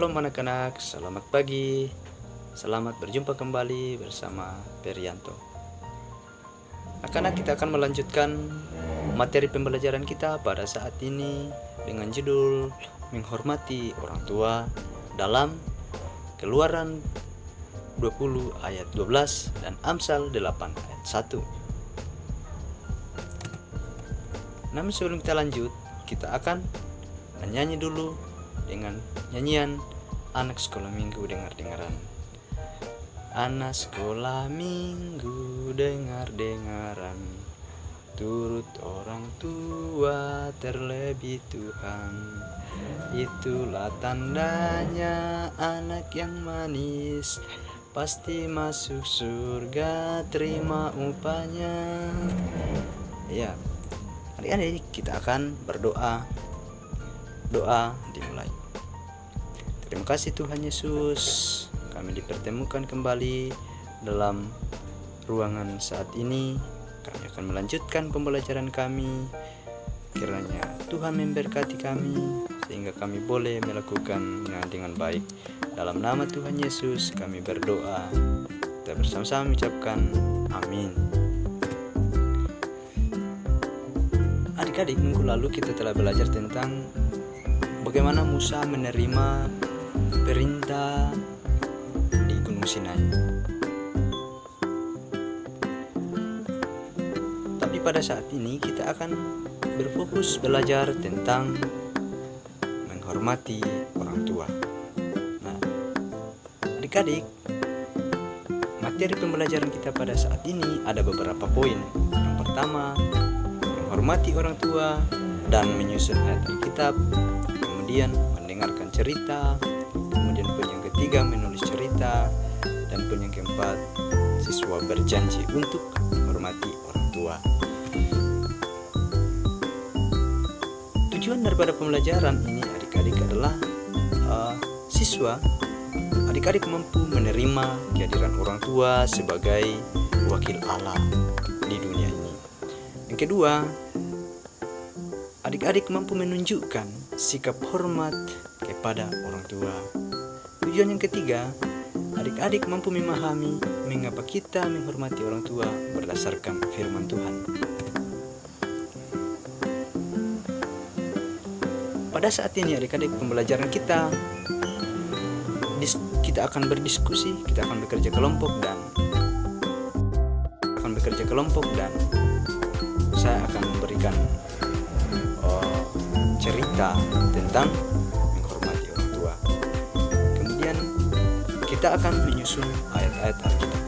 Shalom anak-anak, selamat pagi. Selamat berjumpa kembali bersama Perianto. Anak-anak, kita akan melanjutkan materi pembelajaran kita pada saat ini dengan judul menghormati orang tua dalam Keluaran 20 ayat 12 dan Amsal 8 ayat 1. Namun sebelum kita lanjut, kita akan menyanyi dulu dengan nyanyian anak sekolah minggu dengar-dengaran. Anak sekolah minggu dengar-dengaran, turut orang tua terlebih Tuhan. Itulah tandanya anak yang manis, pasti masuk surga terima upahnya. Ya, adik-adik, kita akan berdoa. Doa dimulai. Terima kasih Tuhan Yesus, kami dipertemukan kembali dalam ruangan saat ini. Kami akan melanjutkan pembelajaran kami. Kiranya Tuhan memberkati kami sehingga kami boleh melakukannya dengan baik. Dalam nama Tuhan Yesus kami berdoa. Kita bersama-sama mengucapkan amin. Adik-adik, minggu lalu kita telah belajar tentang bagaimana Musa menerima perintah di Gunung Sinai. Tapi pada saat ini kita akan berfokus belajar tentang menghormati orang tua. Nah, adik-adik, materi pembelajaran kita pada saat ini ada beberapa poin. Yang pertama, menghormati orang tua dan menyusun ayat Alkitab. Kemudian mendengarkan cerita. Kemudian poin yang ketiga, menulis cerita. Dan poin yang keempat, siswa berjanji untuk menghormati orang tua. Tujuan daripada pembelajaran ini adik-adik adalah siswa adik-adik mampu menerima kehadiran orang tua sebagai wakil Allah di dunia ini. Yang kedua, adik-adik mampu menunjukkan sikap hormat kepada orang tua. Tujuan yang ketiga, adik-adik mampu memahami mengapa kita menghormati orang tua berdasarkan firman Tuhan. Pada saat ini adik-adik, pembelajaran kita akan berdiskusi, kita akan bekerja kelompok dan saya akan memberikan cerita tentang menghormati orang tua. Kemudian kita akan menyusun ayat-ayat Alkitab.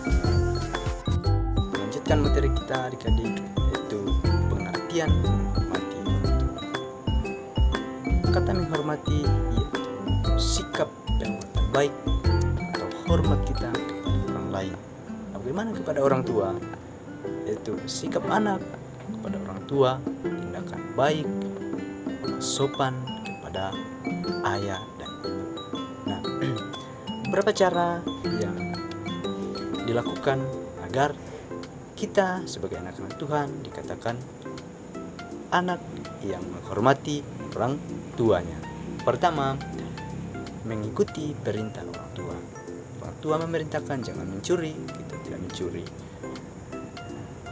Melanjutkan materi kita adik-adik, yaitu pengertian menghormati orang tua. Kata menghormati yaitu sikap perbuatan baik atau hormat kita kepada orang lain. Bagaimana kepada orang tua? Yaitu sikap anak kepada orang tua, tindakan baik, sopan kepada ayah dan ibu. Nah, beberapa cara yang dilakukan agar kita sebagai anak-anak Tuhan dikatakan anak yang menghormati orang tuanya. Pertama, mengikuti perintah orang tua. Orang tua memerintahkan jangan mencuri, kita tidak mencuri.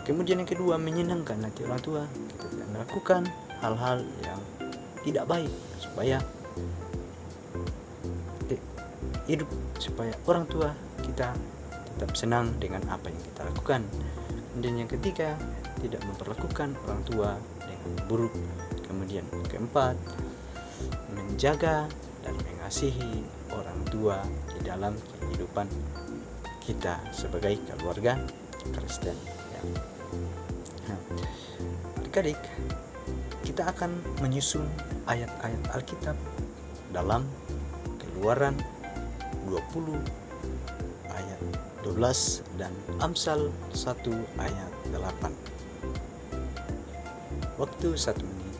Kemudian yang kedua, menyenangkan hati orang tua, kita tidak melakukan hal-hal yang tidak baik supaya hidup, supaya orang tua kita tetap senang dengan apa yang kita lakukan. Kemudian yang ketiga, tidak memperlakukan orang tua dengan buruk. Kemudian yang keempat, menjaga dan mengasihi orang tua di dalam kehidupan kita sebagai keluarga Kristen. Nah, adik-adik, kita akan menyusun ayat-ayat Alkitab dalam Keluaran 20 ayat 12 dan Amsal 1 ayat 8. Waktu 1 menit.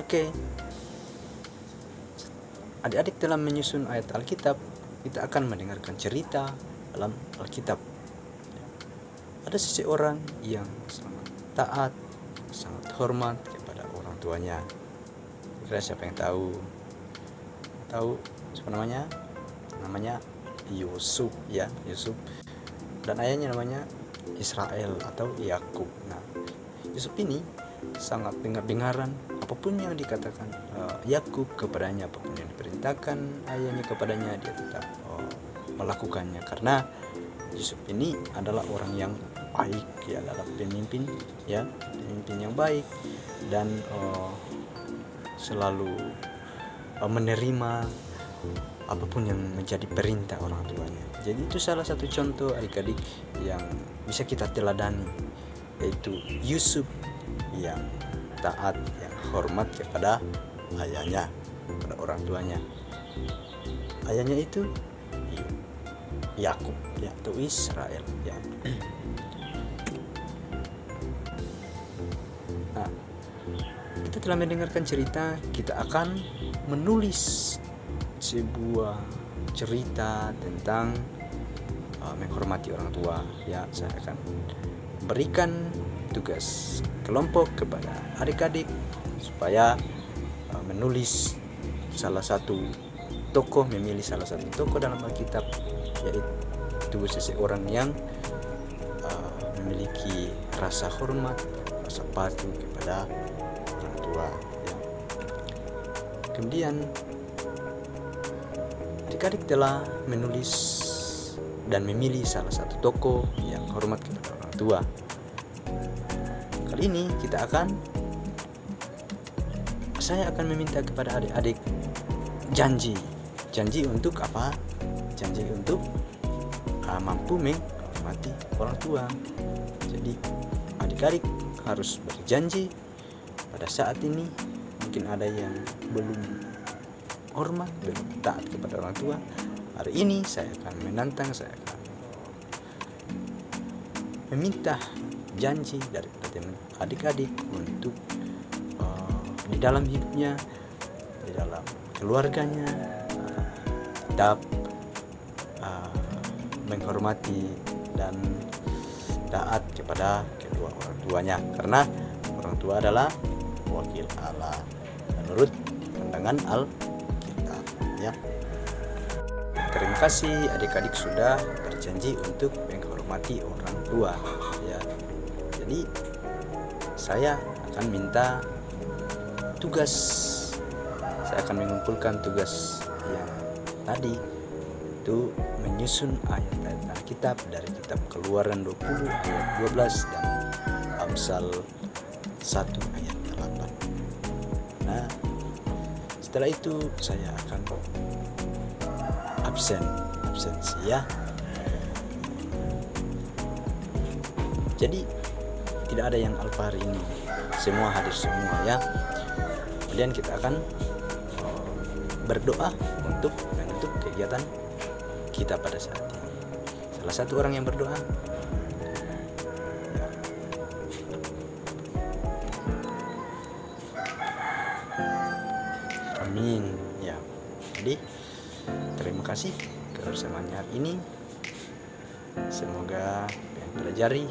Oke. Adik-adik dalam menyusun ayat Alkitab, kita akan mendengarkan cerita dalam Alkitab. Ada seseorang yang sangat taat, sangat hormat kepada orang tuanya. kira-kira siapa yang tahu siapa namanya Yusuf ya, Yusuf, dan ayahnya namanya Israel atau Yakub. Nah, Yusuf ini sangat dengar-dengaran apapun yang dikatakan Yakub kepadanya, apapun yang diperintahkan ayahnya kepadanya, dia tetap melakukannya, karena Yusuf ini adalah orang yang baik, dia adalah pemimpin yang baik, dan selalu menerima apapun yang menjadi perintah orang tuanya. Jadi itu salah satu contoh adik-adik yang bisa kita teladani, yaitu Yusuf yang taat, yang hormat kepada ayahnya, kepada orang tuanya. Ayahnya itu Yakub atau Israel ya. Nah, kita telah mendengarkan cerita, kita akan menulis sebuah cerita tentang menghormati orang tua ya. Saya akan berikan tugas kelompok kepada adik-adik supaya menulis salah satu tokoh, memilih salah satu tokoh dalam Alkitab, yaitu seseorang yang memiliki rasa hormat, rasa patuh kepada orang tua ya. Kemudian adik-adik telah menulis dan memilih salah satu tokoh yang hormat kepada orang tua. Kali ini saya akan meminta kepada adik-adik janji untuk apa? Janji untuk mampu menghormati orang tua. Jadi adik-adik harus berjanji pada saat ini. Mungkin ada yang belum hormat, belum taat kepada orang tua. Hari ini saya akan menantang, saya akan meminta janji dari adik-adik untuk di dalam hidupnya, di dalam keluarganya, tetap menghormati dan taat kepada kedua orang tuanya, karena orang tua adalah wakil Allah menurut pandangan Alkitab ya. Terima kasih adik-adik sudah berjanji untuk menghormati orang tua ya. Jadi saya akan minta tugas, saya akan mengumpulkan tugas yang tadi, itu menyusun ayat-ayat Alkitab dari kitab Keluaran 20 ayat 12 dan Amsal 1 ayat 8. Nah, setelah itu saya akan absensi ya. Jadi tidak ada yang alfa hari ini, semua hadir semua ya. Kemudian kita akan berdoa untuk menutup kegiatan kita pada saat ini. Salah satu orang yang berdoa ya. Amin ya. Jadi terima kasih kebersamaannya hari ini. Semoga yang pelajari